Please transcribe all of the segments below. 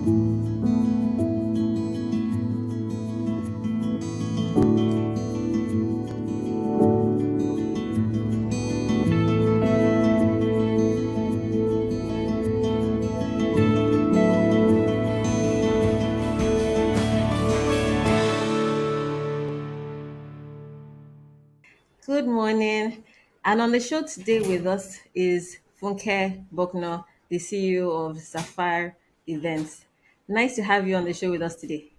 Good morning. And on the show today with us is Funke Bucknor, the CEO of Zapphaire Events. Nice to have you on the show with us today.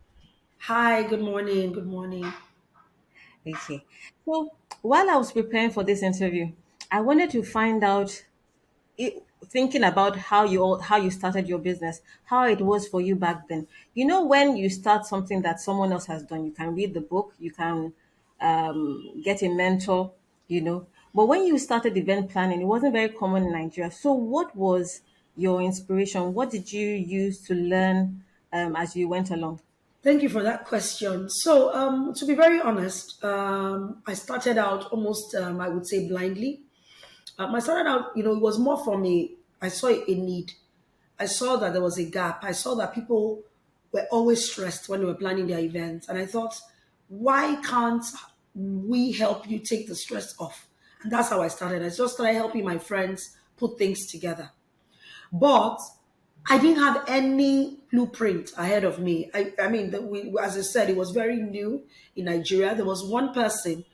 Hi, good morning. Good morning. Okay. So while I was preparing for this interview, I wanted to find out, thinking about how you started your business, how it was for you back then. You know, when you start something that someone else has done, you can read the book, you can get a mentor, but when you started event planning, it wasn't very common in Nigeria. So what was your inspiration? What did you use to learn as you went along? Thank you for that question. So, to be very honest, I started out almost, I would say, blindly. I started out, it was more for me. I saw a need. I saw that there was a gap. I saw that people were always stressed when they were planning their events. And I thought, why can't we help you take the stress off? And that's how I started. I just started helping my friends put things together. But I didn't have any blueprint ahead of me. I mean, as I said, it was very new in Nigeria. There was one person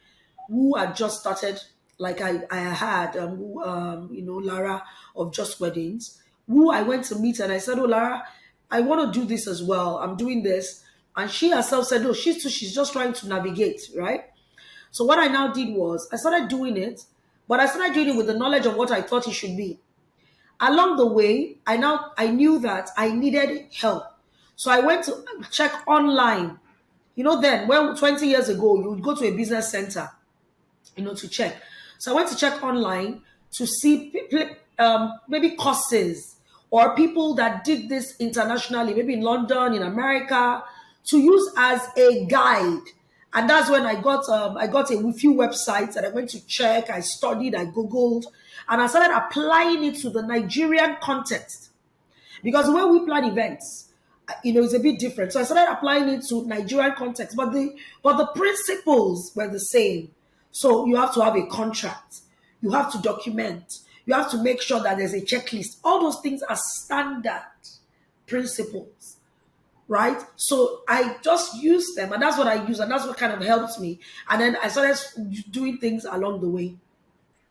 who had just started, like I had, Lara of Just Weddings, who I went to meet and I said, "Oh, Lara, I want to do this as well. I'm doing this." And she herself said, "No, she's just trying to navigate, right?" So what I now did was I started doing it, but I started doing it with the knowledge of what I thought it should be. Along the way, I knew that I needed help. So I went to check online. Then when 20 years ago, you would go to a business center, to check. So I went to check online to see maybe courses or people that did this internationally, maybe in London, in America, to use as a guide. And that's when I got a few websites that I went to check. I studied, I googled, and I started applying it to the Nigerian context because the way we plan events, is a bit different. So I started applying it to Nigerian context, but the principles were the same. So you have to have a contract, you have to document, you have to make sure that there's a checklist. All those things are standard principles, right? So I just use them, and that's what I use, and that's what kind of helps me. And then I started doing things along the way.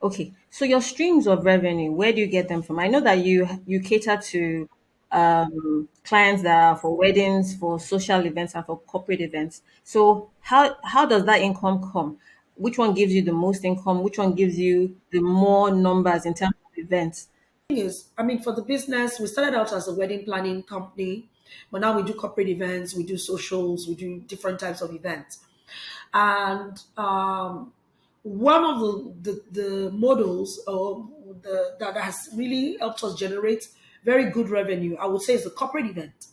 Okay, so your streams of revenue, where do you get them from? I know that you cater to clients that are for weddings, for social events, and for corporate events. So how does that income come? Which one gives you the most income? Which one gives you the more numbers in terms of events? Thing is, I mean, for the business, we started out as a wedding planning company, but now we do corporate events, we do socials, we do different types of events. And one of the models that has really helped us generate very good revenue, I would say, is the corporate event.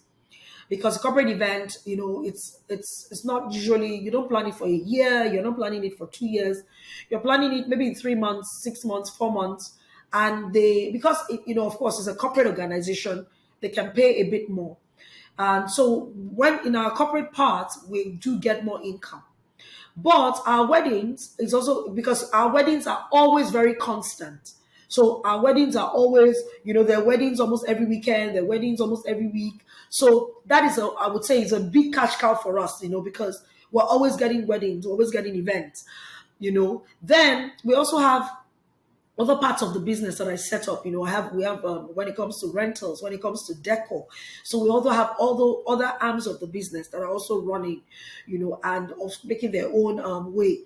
Because corporate event, it's not usually, you don't plan it for a year, you're not planning it for 2 years, you're planning it maybe in 3 months, 6 months, 4 months. And because of course it's a corporate organization, they can pay a bit more. And so when in our corporate part, we do get more income. But our weddings is also because our weddings are always very constant. So our weddings are always, their weddings almost every weekend, their weddings almost every week. So that is I would say is a big cash cow for us, because we're always getting weddings, we're always getting events, Then we also have other parts of the business that I set up. We have when it comes to rentals, when it comes to decor. So we also have all the other arms of the business that are also running, and also making their own way.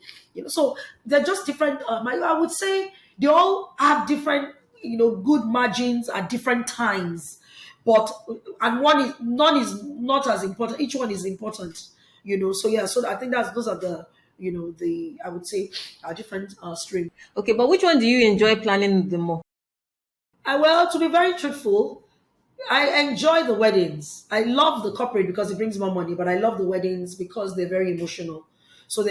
So they're just different. I would say they all have different, good margins at different times, but and none is not as important. Each one is important, So yeah, so I think those are the the I would say different streams. Okay, but which one do you enjoy planning the more? Well, to be very truthful, I enjoy the weddings. I love the corporate because it brings more money, but I love the weddings because they're very emotional. So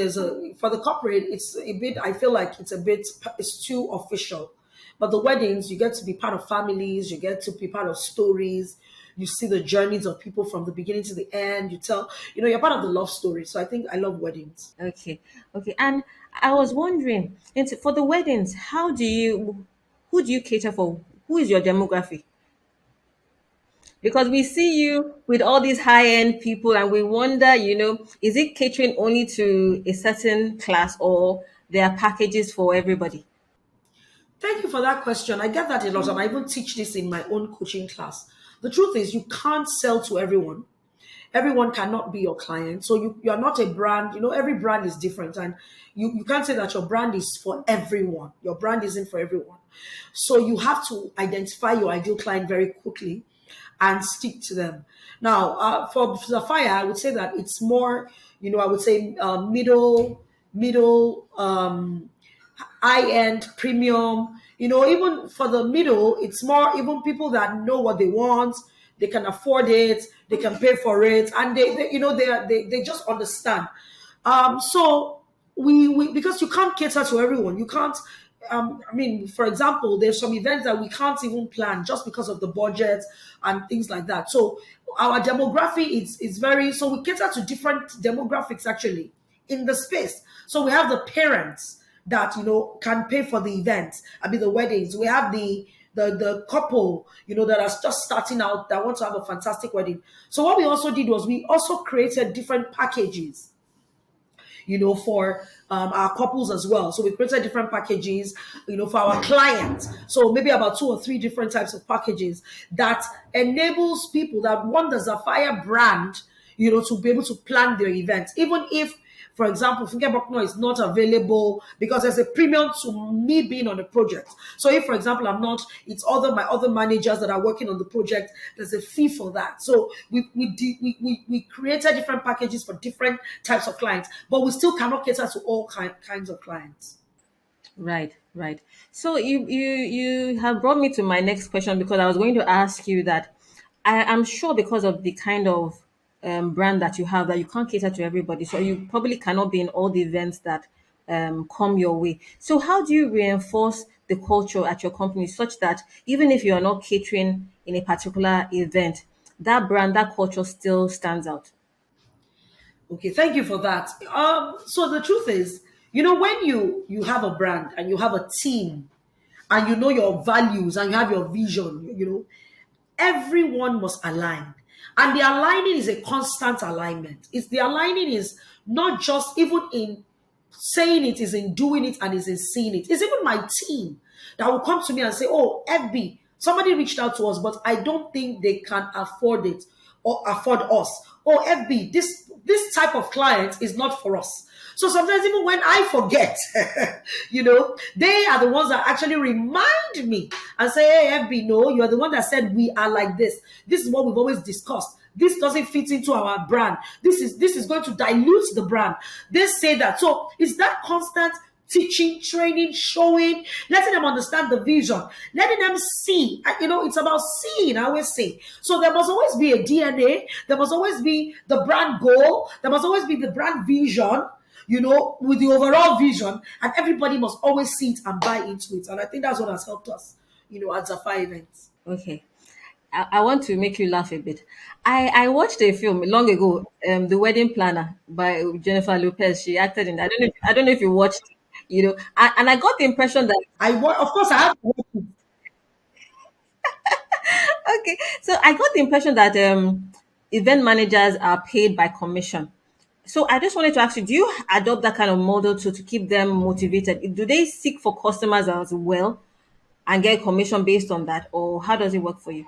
for the corporate, it's a bit, I feel like it's too official. But the weddings, you get to be part of families, you get to be part of stories, You see the journeys of people from the beginning to the end. You tell, you're part of the love story. So I think I love weddings. Okay, okay. And I was wondering, for the weddings, who do you cater for? Who is your demography? Because we see you with all these high end people, and we wonder, is it catering only to a certain class, or there are packages for everybody? Thank you for that question. I get that a lot, and I even teach this in my own coaching class. The truth is, you can't sell to everyone. Everyone cannot be your client. So you are not a brand. Every brand is different. And you can't say that your brand is for everyone. Your brand isn't for everyone. So you have to identify your ideal client very quickly and stick to them. Now, for Zapphaire, I would say that it's more, I would say middle, high end, premium. Even for the middle, it's more even people that know what they want, they can afford it, they can pay for it, and they just understand. So we because you can't cater to everyone. You can't. I mean, for example, there's some events that we can't even plan just because of the budget and things like that. So our demography is very, so we cater to different demographics actually in the space. So we have the parents that can pay for the events. I mean the weddings. We have the couple that are just starting out that want to have a fantastic wedding. So what we also did was we also created different packages for our couples as well. So we created different packages, for our clients. So maybe about two or three different types of packages that enables people that want the Zapphaire brand, to be able to plan their events, even if, for example, Funke Bucknor is not available because there's a premium to me being on the project. So if, for example, I'm not, it's my other managers that are working on the project, there's a fee for that. So we created different packages for different types of clients, but we still cannot cater to all kinds of clients. Right, right. So you have brought me to my next question, because I was going to ask you that I am sure, because of the kind of brand that you have, that you can't cater to everybody. So you probably cannot be in all the events that come your way. So how do you reinforce the culture at your company such that even if you are not catering in a particular event, that brand, that culture still stands out? Okay, thank you for that. So the truth is, when you have a brand and you have a team and you know your values and you have your vision, everyone must align. And the aligning is a constant alignment. It's the aligning is not just even in saying it, is in doing it, and is in seeing it. It's even my team that will come to me and say, "Oh, FB, somebody reached out to us, but I don't think they can afford it or afford us. Oh, FB, this type of client is not for us." So sometimes even when I forget, they are the ones that actually remind me and say, "Hey, FB, no, you are the one that said we are like this. This is what we've always discussed. This doesn't fit into our brand. This is going to dilute the brand." They say that. So it's that constant teaching, training, showing, letting them understand the vision, letting them see. It's about seeing, I always say. So there must always be a DNA, there must always be the brand goal, there must always be the brand vision, with the overall vision, and everybody must always see it and buy into it. And I think that's what has helped us, at Zapphaire events. Okay. I want to make you laugh a bit. I watched a film long ago, The Wedding Planner by Jennifer Lopez. She acted in. I don't know if you watched. And I got the impression that, Of course, I have to watch it. okay. So I got the impression that event managers are paid by commission. So I just wanted to ask you: do you adopt that kind of model to keep them motivated? Do they seek for customers as well and get commission based on that, or how does it work for you?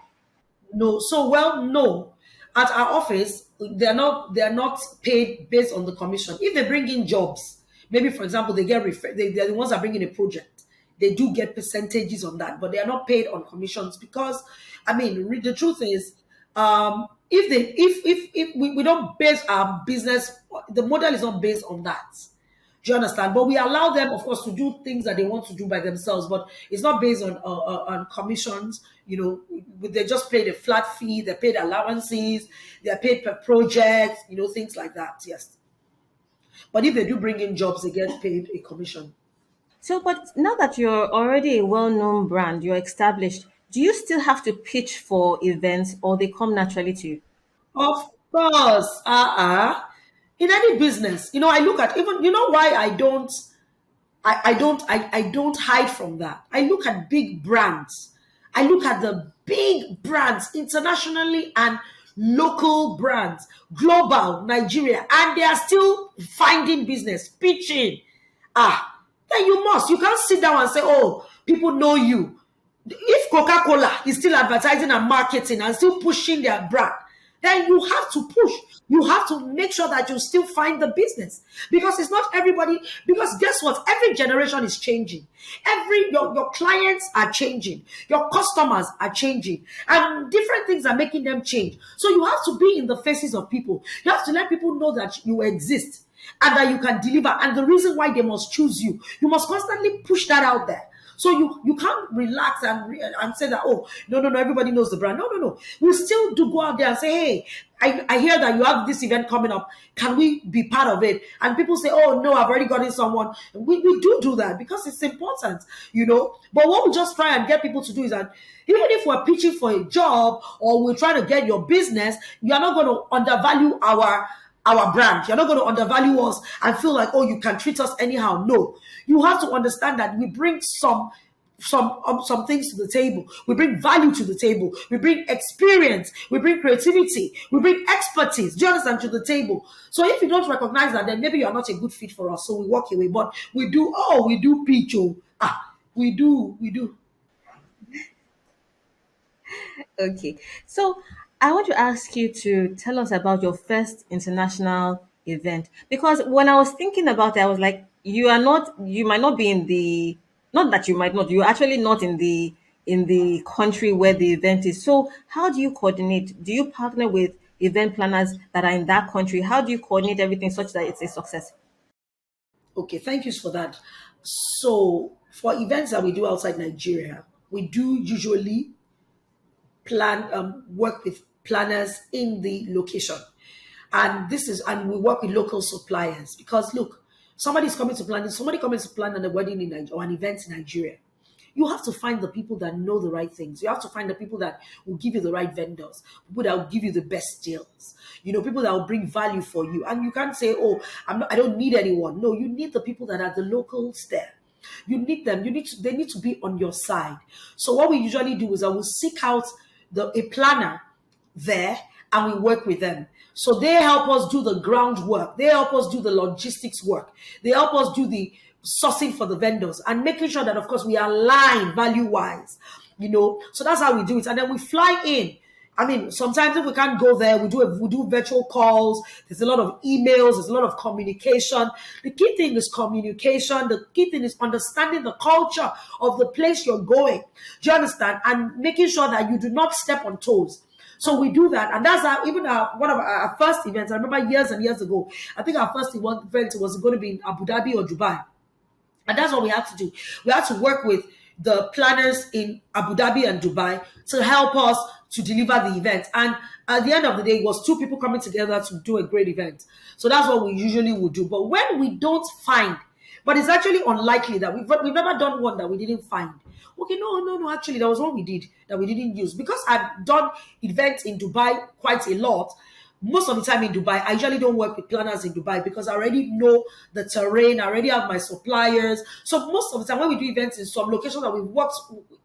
No, so well, no. At our office, they are not paid based on the commission. If they bring in jobs, maybe for example, they're the ones that bring in a project. They do get percentages on that, but they are not paid on commissions because, I mean, the truth is, if we don't base our business, the model is not based on that. Do you understand? But we allow them, of course, to do things that they want to do by themselves. But it's not based on commissions. They just paid a flat fee. They paid allowances. They're paid per project. Things like that. Yes. But if they do bring in jobs, they get paid a commission. So, but now that you're already a well-known brand, you're established, do you still have to pitch for events or they come naturally to you? Of course, in any business, I look at, even, why I don't hide from that. I look at big brands. I look at the big brands internationally and local brands, global, Nigeria, and they are still finding business, pitching. Then you can't sit down and say, oh, people know you. If Coca-Cola is still advertising and marketing and still pushing their brand, then you have to push. You have to make sure that you still find the business, because it's not everybody. Because guess what? Every generation is changing. Your clients are changing. Your customers are changing, and different things are making them change. So you have to be in the faces of people. You have to let people know that you exist and that you can deliver, and the reason why they must choose you. You must constantly push that out there. So you can't relax and say that, oh, no, everybody knows the brand. No. We still do go out there and say, hey, I hear that you have this event coming up. Can we be part of it? And people say, oh, no, I've already gotten someone. We do that because it's important. But what we just try and get people to do is that even if we're pitching for a job or we're trying to get your business, you are not going to undervalue our brand. You're not going to undervalue us and feel like, oh, you can treat us anyhow. No, you have to understand that we bring some things to the table. We bring value to the table. We bring experience. We bring creativity. We bring expertise. Do you understand, to the table? So if you don't recognize that, then maybe you are not a good fit for us. So we walk away. But we do pitch. Oh, we do. Okay. So I want to ask you to tell us about your first international event. Because when I was thinking about it, I was like, you might not be in the, not that you might not, you're actually not in the country where the event is. So how do you coordinate? Do you partner with event planners that are in that country? How do you coordinate everything such that it's a success? Okay, thank you for that. So for events that we do outside Nigeria, we do usually work with planners in the location, and we work with local suppliers, because look, somebody coming to plan a wedding in Nigeria or an event in Nigeria. You have to find the people that know the right things. You have to find the people that will give you the right vendors, people that will give you the best deals, people that will bring value for you. And you can't say, oh, I don't need anyone. No, you need the people that are the locals there. You need them. They need to be on your side. So what we usually do is I will seek out a planner there, and we work with them. So they help us do the groundwork. They help us do the logistics work. They help us do the sourcing for the vendors and making sure that, of course, we align value wise. So that's how we do it. And then we fly in. I mean, sometimes if we can't go there, we do virtual calls. There's a lot of emails. There's a lot of communication. The key thing is communication. The key thing is understanding the culture of the place you're going. Do you understand? And making sure that you do not step on toes. So we do that, and that's how even one of our first events. I remember years and years ago. I think our first event was going to be in Abu Dhabi or Dubai. And that's what we had to do. We had to work with the planners in Abu Dhabi and Dubai to help us to deliver the event. And at the end of the day, it was two people coming together to do a great event. So that's what we usually would do. But when we don't find, but it's actually unlikely that we've never done one that we didn't find. Okay, no. Actually, there was one we did that we didn't use, because I've done events in Dubai quite a lot. Most of the time in Dubai, I usually don't work with planners in Dubai because I already know the terrain. I already have my suppliers. So most of the time when we do events in some locations that we've worked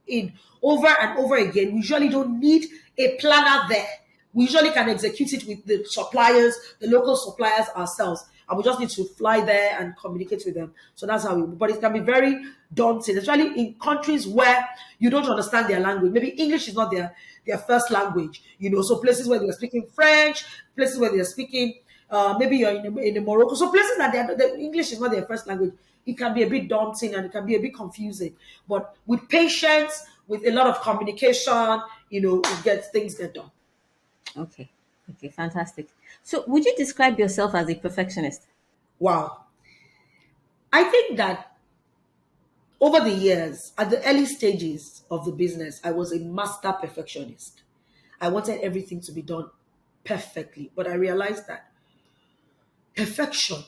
in over and over again, we usually don't need a planner there. We usually can execute it with the suppliers, the local suppliers ourselves. And we just need to fly there and communicate with them. So that's how but it can be very daunting, especially in countries where you don't understand their language. Maybe English is not their first language, so places where they're speaking French, places where they're speaking, maybe you're in Morocco. So places that the English is not their first language, it can be a bit daunting and it can be a bit confusing. But with patience, with a lot of communication, things get done. Okay. Okay, fantastic. So would you describe yourself as a perfectionist? Wow. I think that over the years, at the early stages of the business, I was a master perfectionist. I wanted everything to be done perfectly. But I realized that perfection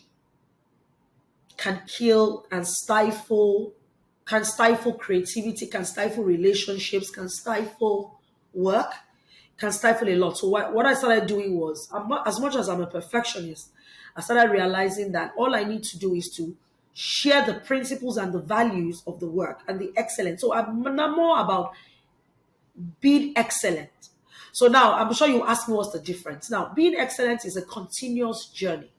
can kill and stifle can stifle creativity, can stifle relationships, can stifle work, can stifle a lot. So what I started doing was, as much as I'm a perfectionist, I started realizing that all I need to do is to share the principles and the values of the work and the excellence. So I'm not more about being excellent. So now I'm sure you ask me what's the difference. Now, being excellent is a continuous journey.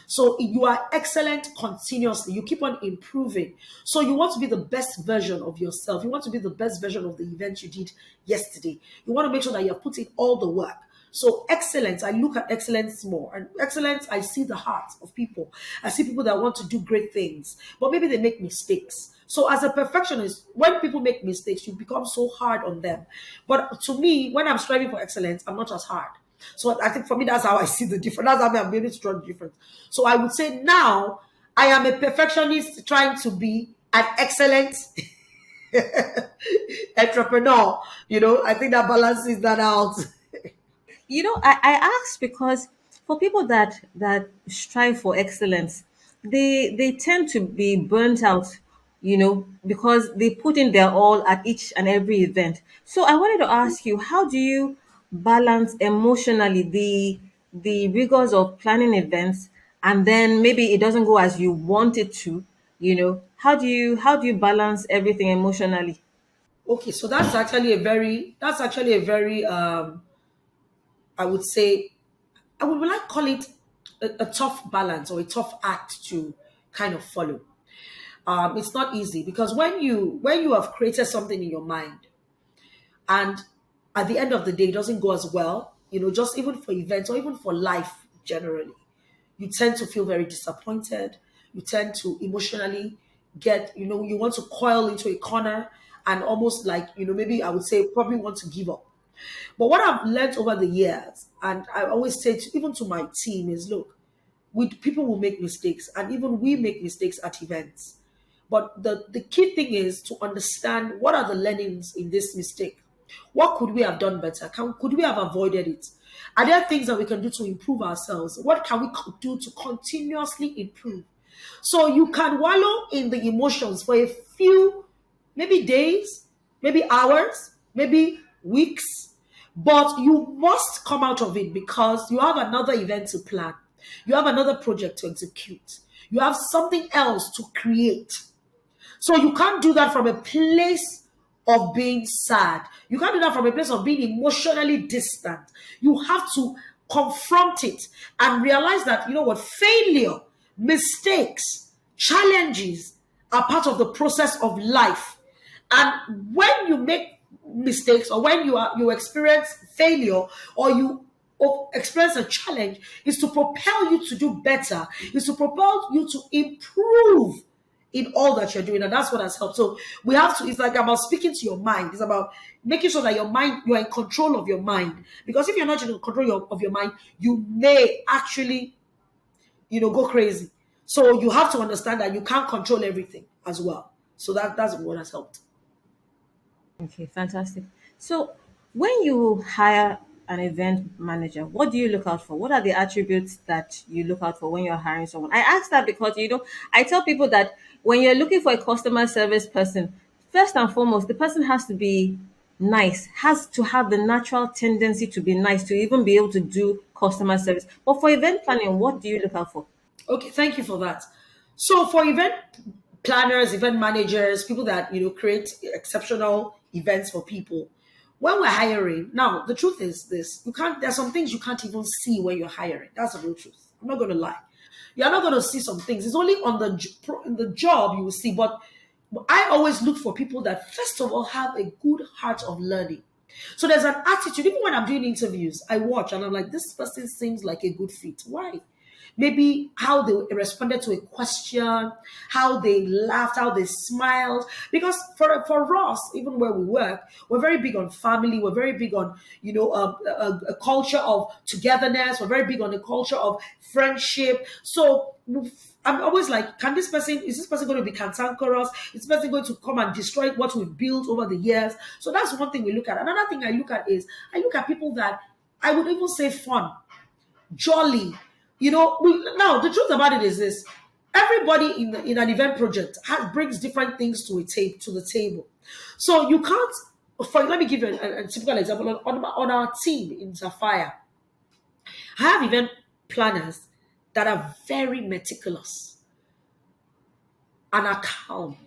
So you are excellent continuously. You keep on improving. So you want to be the best version of yourself. You want to be the best version of the event you did yesterday. You want to make sure that you have put in all the work. So excellence, I look at excellence more. And excellence, I see the heart of people. I see people that want to do great things, but maybe they make mistakes. So as a perfectionist, when people make mistakes, you become so hard on them. But to me, when I'm striving for excellence, I'm not as hard. So I think for me, that's how I see the difference. That's how I'm able to draw the difference. So I would say now I am a perfectionist trying to be an excellent entrepreneur. I think that balances that out. I ask because for people that strive for excellence, they tend to be burnt out, because they put in their all at each and every event. So I wanted to ask you, how do you balance emotionally the rigors of planning events, and then maybe it doesn't go as you want it to, how do you balance everything emotionally? Okay, so that's actually a very I would say, I would like call it a tough balance or a tough act to kind of follow. It's not easy because when you have created something in your mind, and at the end of the day it doesn't go as well, just even for events or even for life generally, you tend to feel very disappointed. You tend to emotionally you want to coil into a corner and almost like, maybe I would say probably want to give up. But what I've learned over the years, and I always say even to my team, is look, people will make mistakes, and even we make mistakes at events. But the key thing is to understand what are the learnings in this mistake. What could we have done better? Could we have avoided it? Are there things that we can do to improve ourselves? What can we do to continuously improve? So you can wallow in the emotions for a few, maybe days, maybe hours, maybe weeks, but you must come out of it because you have another event to plan. You have another project to execute. You have something else to create. So you can't do that from a place of being sad. You can't do that from a place of being emotionally distant. You have to confront it and realize that, what, failure, mistakes, challenges are part of the process of life. And when you make mistakes, or when you experience failure, or you experience a challenge, is to propel you to do better, is to propel you to improve in all that you're doing. And that's what has helped. So we have to, it's like about speaking to your mind. It's about making sure that you're in control of your mind. Because if you're not in control of your mind, you may actually, go crazy. So you have to understand that you can't control everything as well. So that's what has helped. Okay, fantastic. So, when you hire an event manager, what do you look out for? What are the attributes that you look out for when you're hiring someone? I ask that because, I tell people that when you're looking for a customer service person, first and foremost, the person has to be nice, has to have the natural tendency to be nice to even be able to do customer service. But for event planning, what do you look out for? Okay, thank you for that. So for event planners, event managers, people that create exceptional events for people, when we're hiring, now the truth is this: there's some things you can't even see when you're hiring. That's the real truth. I'm not going to lie. You're not going to see some things. It's only on in the job you will see. But I always look for people that first of all have a good heart of learning. So there's an attitude. Even when I'm doing interviews, I watch and I'm like, this person seems like a good fit. Why? Maybe how they responded to a question, how they laughed, how they smiled. Because for us, even where we work, we're very big on family. We're very big on a culture of togetherness. We're very big on a culture of friendship. So I'm always like, is this person going to be cantankerous? Is this person going to come and destroy what we've built over the years? So that's one thing we look at. Another thing I look at is I look at people that I would even say fun, jolly. Now the truth about it is this: everybody in an event project brings different things to the table. So you can't. Let me give you a typical example on our team in Zapphaire. I have event planners that are very meticulous and are calm.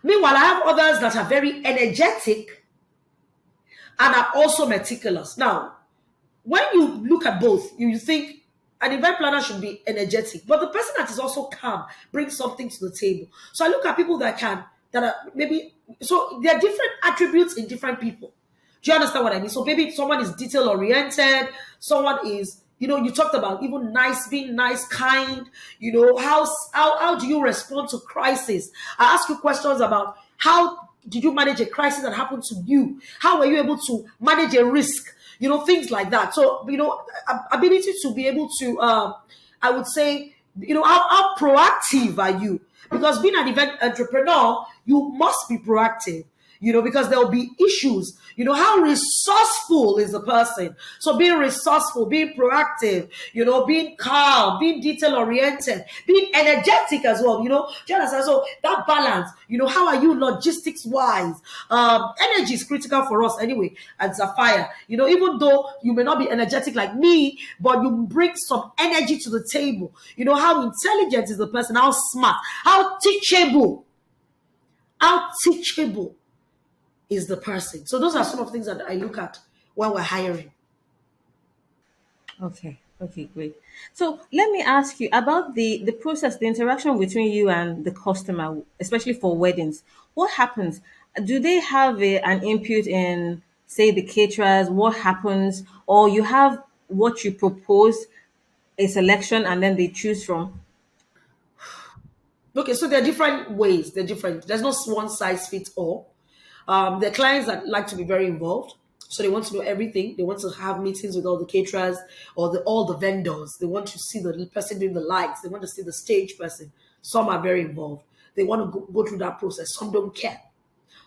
Meanwhile, I have others that are very energetic and are also meticulous. Now, when you look at both, you think an event planner should be energetic, but the person that is also calm brings something to the table. So I look at people that are maybe, so there are different attributes in different people. Do you understand what I mean? So maybe someone is detail oriented, someone is, you talked about even nice, being nice, kind. How do you respond to crisis? I ask you questions about how did you manage a crisis that happened to you? How were you able to manage a risk? Things like that. So, ability to be able to, I would say, how proactive are you? Because being an event entrepreneur, you must be proactive. Because there will be issues. How resourceful is the person? So being resourceful, being proactive, being calm, being detail oriented, being energetic as well. Do you understand? So that balance, how are you logistics wise? Energy is critical for us anyway at Zapphaire. Even though you may not be energetic like me, but you bring some energy to the table. How intelligent is the person? How smart? How teachable is the person. So those are some of the things that I look at when we're hiring. Okay. Okay, great. So let me ask you about the process, the interaction between you and the customer, especially for weddings. What happens? Do they have an input in, say, the caterers? What happens? Or you have what you propose, a selection, and then they choose from? Okay, so there are different ways. They're different. There's no one size fits all. There are clients that like to be very involved. So they want to know everything. They want to have meetings with all the caterers or all the vendors. They want to see the person doing the lights. They want to see the stage person. Some are very involved. They want to go through that process. Some don't care.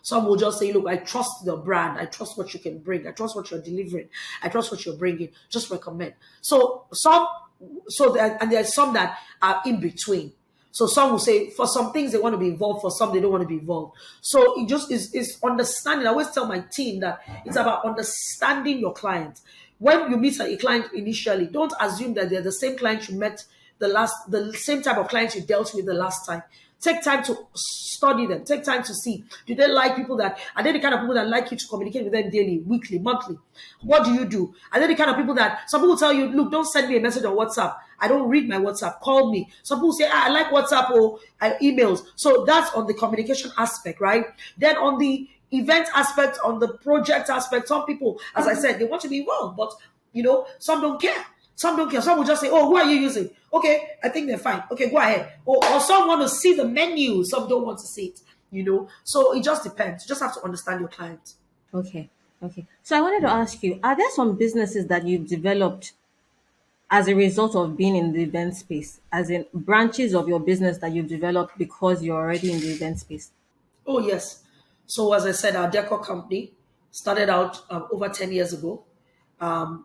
Some will just say, look, I trust the brand. I trust what you can bring. I trust what you're delivering. I trust what you're bringing. Just recommend. And there's some that are in between. So some will say for some things they want to be involved, for some they don't want to be involved. So it just is understanding. I always tell my team that it's about understanding your client. When you meet a client initially, don't assume that they're the same client you met the same type of clients you dealt with the last time. Take time to study them. Take time to see. Do they like people that are they the kind of people that like you to communicate with them daily, weekly, monthly? What do you do? Are they the kind of people that some people tell you, look, don't send me a message on WhatsApp. I don't read my WhatsApp. Call me. Some people say, I like WhatsApp or emails. So that's on the communication aspect, right? Then on the event aspect, on the project aspect, some people, as I said, they want to be involved, but some don't care. Some don't care. Some will just say, oh, who are you using? Okay, I think they're fine. Okay, go ahead. Or some want to see the menu. Some don't want to see it. So it just depends. You just have to understand your client. Okay. Okay. So I wanted to ask you, are there some businesses that you've developed as a result of being in the event space, as in branches of your business that you've developed because you're already in the event space? Oh, yes. So, as I said, our decor company started out over 10 years ago.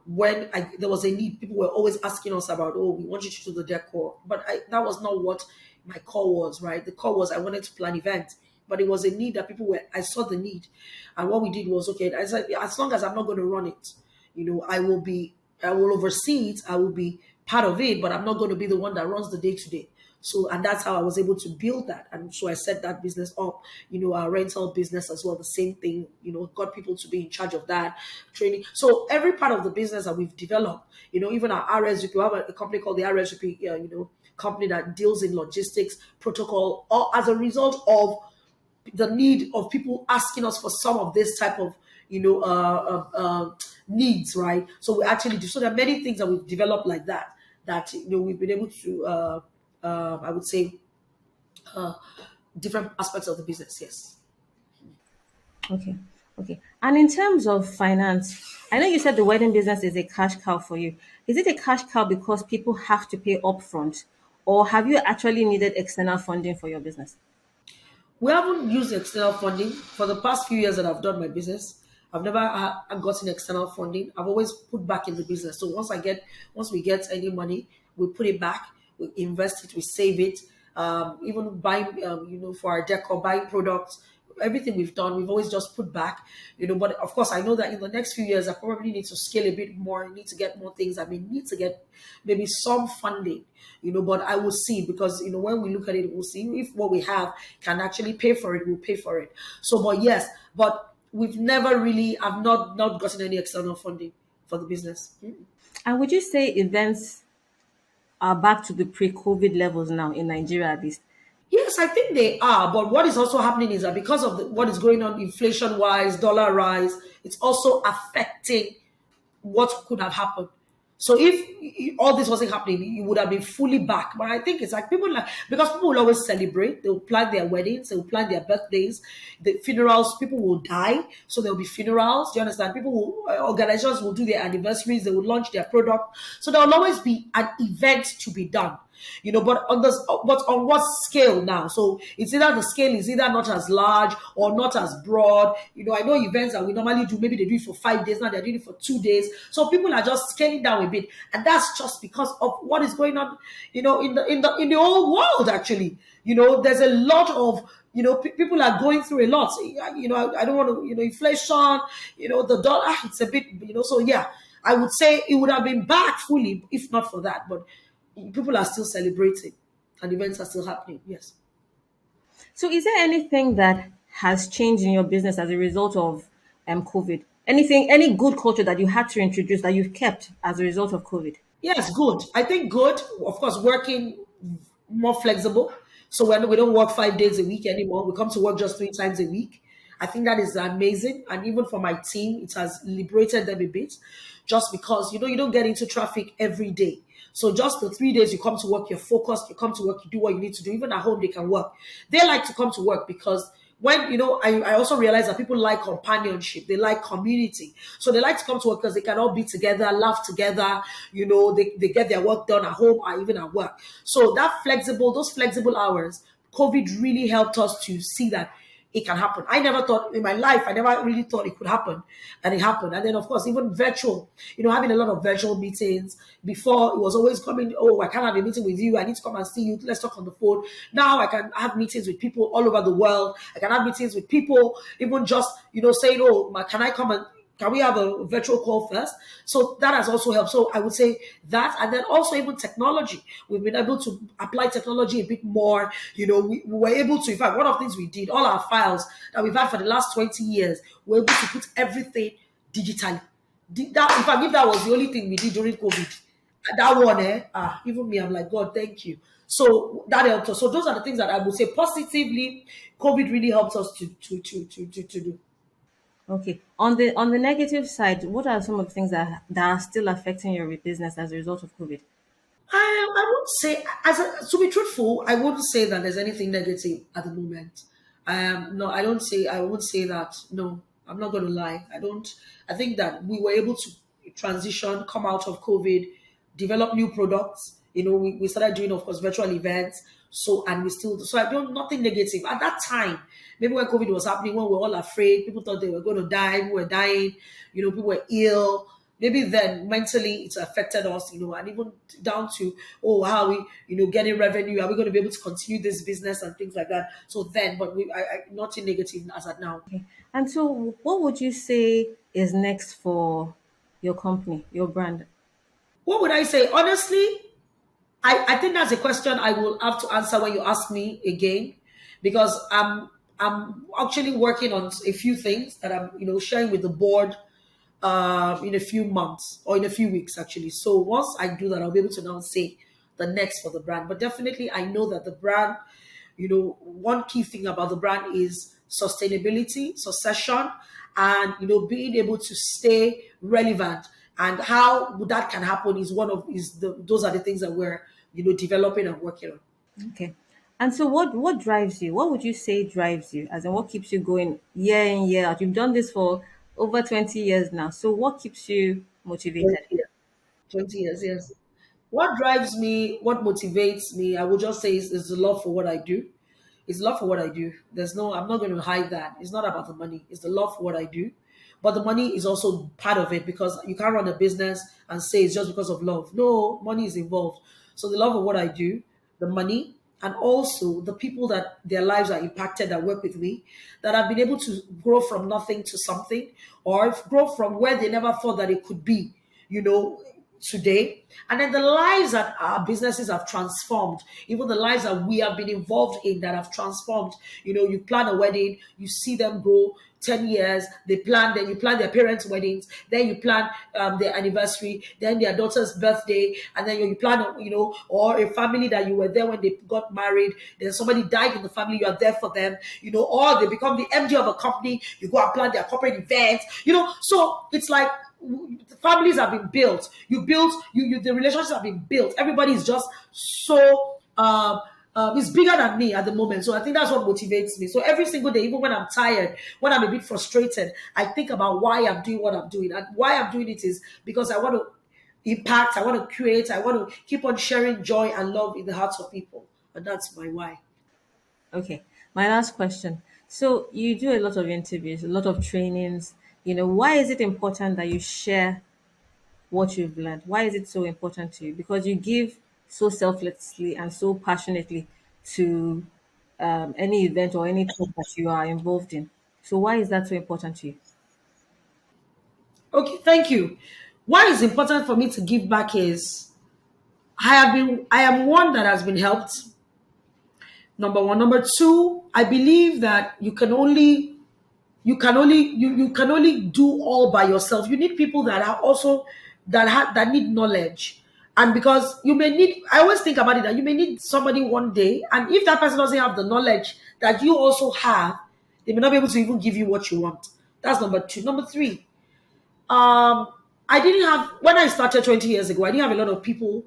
When there was a need, people were always asking us about, oh, we want you to do the decor. But that was not what my core was, right? The core was I wanted to plan events. But it was a need that I saw the need. And what we did was, okay, I said, as long as I'm not going to run it, I will oversee it, I will be part of it, but I'm not going to be the one that runs the day to day. So, and that's how I was able to build that. And so I set that business up, our rental business as well, the same thing, got people to be in charge of that training. So every part of the business that we've developed, even our RSVP, we have a company called the RSVP, company that deals in logistics, protocol, or as a result of the need of people asking us for some of this type of needs, right? So we actually do. So there are many things that we've developed like that we've been able to I would say different aspects of the business. Yes. Okay. Okay. And in terms of finance, I know you said the wedding business is a cash cow for you. Is it a cash cow because people have to pay upfront, or have you actually needed external funding for your business? We haven't used external funding for the past few years that I've done my business. I've never gotten external funding. I've always put back in the business. So once we get any money, we put it back. we invest it, we save it. Even buying, for our decor, buying products, everything we've done, we've always just put back, But of course, I know that in the next few years, I probably need to scale a bit more. I need to get more things. I mean, need to get maybe some funding, But I will see, because when we look at it, we'll see if what we have can actually pay for it. We'll pay for it. So, but yes, but we've never really, I've not gotten any external funding for the business. And would you say events are back to the pre-COVID levels now in Nigeria at least? Yes, I think they are. But what is also happening is that because of what is going on inflation wise, dollar rise, it's also affecting what could have happened. So if all this wasn't happening, you would have been fully back. But I think it's like people like, because people will always celebrate. They will plan their weddings. They will plan their birthdays, the funerals. People will die, so there will be funerals. Do you understand? People will, organizations will do their anniversaries. They will launch their product. So there will always be an event to be done. But on what scale now? So it's either the scale is either not as large or not as broad. I know events that we normally do, maybe they do it for 5 days, now they're doing it for 2 days. So people are just scaling down a bit, and that's just because of what is going on, in the whole world. Actually, there's a lot of people are going through a lot. I don't want to, inflation, the dollar, it's a bit, so yeah, I would say it would have been back fully if not for that. But people are still celebrating and events are still happening. Yes. So is there anything that has changed in your business as a result of COVID? Anything, any good culture that you had to introduce that you've kept as a result of COVID? Yes, good. I think good. Of course, working more flexible. So when we don't work 5 days a week anymore, we come to work just 3 times a week. I think that is amazing. And even for my team, it has liberated them a bit, just because, you don't get into traffic every day. So just the 3 days you come to work, you're focused, you come to work, you do what you need to do. Even at home, they can work. They like to come to work because when, I also realize that people like companionship, they like community. So they like to come to work because they can all be together, laugh together, they get their work done at home or even at work. So those flexible hours, COVID really helped us to see that it can happen. I never thought in my life, I never really thought it could happen. And it happened. And then, of course, even virtual, having a lot of virtual meetings. Before, it was always coming, oh, I can't have a meeting with you. I need to come and see you. Let's talk on the phone. Now I can have meetings with people all over the world. I can have meetings with people, even just, saying, oh, can I come and can we have a virtual call first? So that has also helped. So I would say that, and then also even technology. We've been able to apply technology a bit more. We were able to, in fact, one of the things we did, all our files that we've had for the last 20 years, we're able to put everything digitally. In fact, if that was the only thing we did during COVID, that one, even me, I'm like, God, thank you. So that helped us. So those are the things that I would say positively, COVID really helps us to do. Okay. On the negative side, what are some of the things that are still affecting your business as a result of COVID? I won't say, to be truthful, I wouldn't say that there's anything negative at the moment. No, I won't say that. No, I'm not going to lie. I think that we were able to transition, come out of COVID, develop new products. We started doing, of course, virtual events. So I don't, nothing negative. At that time, maybe when COVID was happening, when we were all afraid, people thought they were going to die, we were dying, people were ill. Maybe then mentally it's affected us, and even down to, oh, how are we, getting revenue? Are we going to be able to continue this business and things like that? So then, but nothing negative as at now. Okay. And so what would you say is next for your company, your brand? What would I say? Honestly, I think that's a question I will have to answer when you ask me again, because I'm actually working on a few things that I'm sharing with the board in a few months or in a few weeks actually. So once I do that, I'll be able to now say the next for the brand. But definitely, I know that the brand, one key thing about the brand is sustainability, succession, and being able to stay relevant. And how that can happen is those are the things that we're developing and working on. Okay. And so what drives you? What would you say drives you? As in what keeps you going year in, year out? You've done this for over 20 years now. So what keeps you 20 motivated? years. 20 years, yes. What drives me, what motivates me, I would just say is the love for what I do. It's love for what I do. I'm not going to hide that. It's not about the money. It's the love for what I do. But the money is also part of it, because you can't run a business and say it's just because of love. No, money is involved. So the love of what I do, the money, and also the people that their lives are impacted that work with me, that have been able to grow from nothing to something, or grow from where they never thought that it could be, you know, today. And then the lives that our businesses have transformed, even the lives that we have been involved in that have transformed. You know, you plan a wedding, you see them grow 10 years, they plan, then you plan their parents' weddings, then you plan their anniversary, then their daughter's birthday, and then you plan, you know, or a family that you were there when they got married, then somebody died in the family, you are there for them, you know, or they become the MD of a company, you go and plan their corporate events, you know. So it's like the families have been built. You built, the relationships have been built. Everybody is just so it's bigger than me at the moment. So I think that's what motivates me. So every single day, even when I'm tired, when I'm a bit frustrated, I think about why I'm doing what I'm doing. And why I'm doing it is because I want to impact, I want to create, I want to keep on sharing joy and love in the hearts of people. And that's my why. Okay. My last question. So you do a lot of interviews, a lot of trainings. Why is it important that you share what you've learned? Why is it so important to you? Because you give so selflessly and so passionately to any event or any talk that you are involved in. So why is that so important to you? Okay, thank you. Why it's important for me to give back is I am one that has been helped. Number one. Number two, I believe that you can only do all by yourself. You need people that are also that need knowledge. And because you may need, I always think about it, that you may need somebody one day, and if that person doesn't have the knowledge that you also have, they may not be able to even give you what you want. That's number two. Number three, um, I didn't have, when I started 20 years ago, I didn't have a lot of people.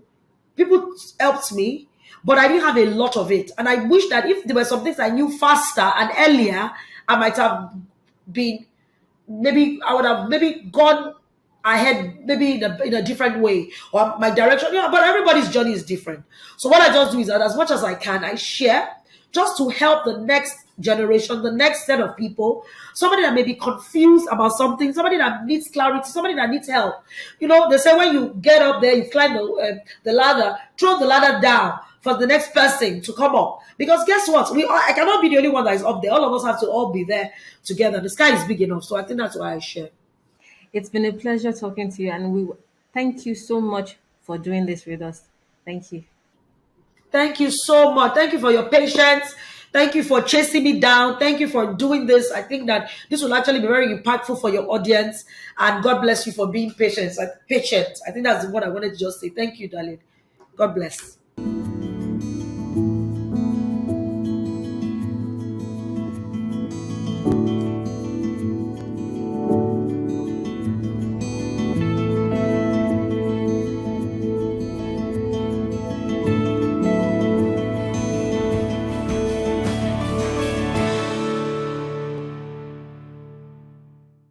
People helped me, but I didn't have a lot of it. And I wish that if there were some things I knew faster and earlier, I might have been, maybe I would have maybe gone ahead, maybe in a different way, or my direction. Yeah, but everybody's journey is different. So what I just do is that as much as I can, I share, just to help the next generation, the next set of people, somebody that may be confused about something, somebody that needs clarity, somebody that needs help. You know, they say when you get up there, you climb the ladder, throw the ladder down for the next person to come up. Because guess what? I cannot be the only one that is up there. All of us have to all be there together. The sky is big enough. So I think that's why I share. It's been a pleasure talking to you, and we thank you so much for doing this with us. Thank you. Thank you so much. Thank you for your patience. Thank you for chasing me down. Thank you for doing this. I think that this will actually be very impactful for your audience. And God bless you for being patient. Patient. I think that's what I wanted to just say. Thank you, darling. God bless.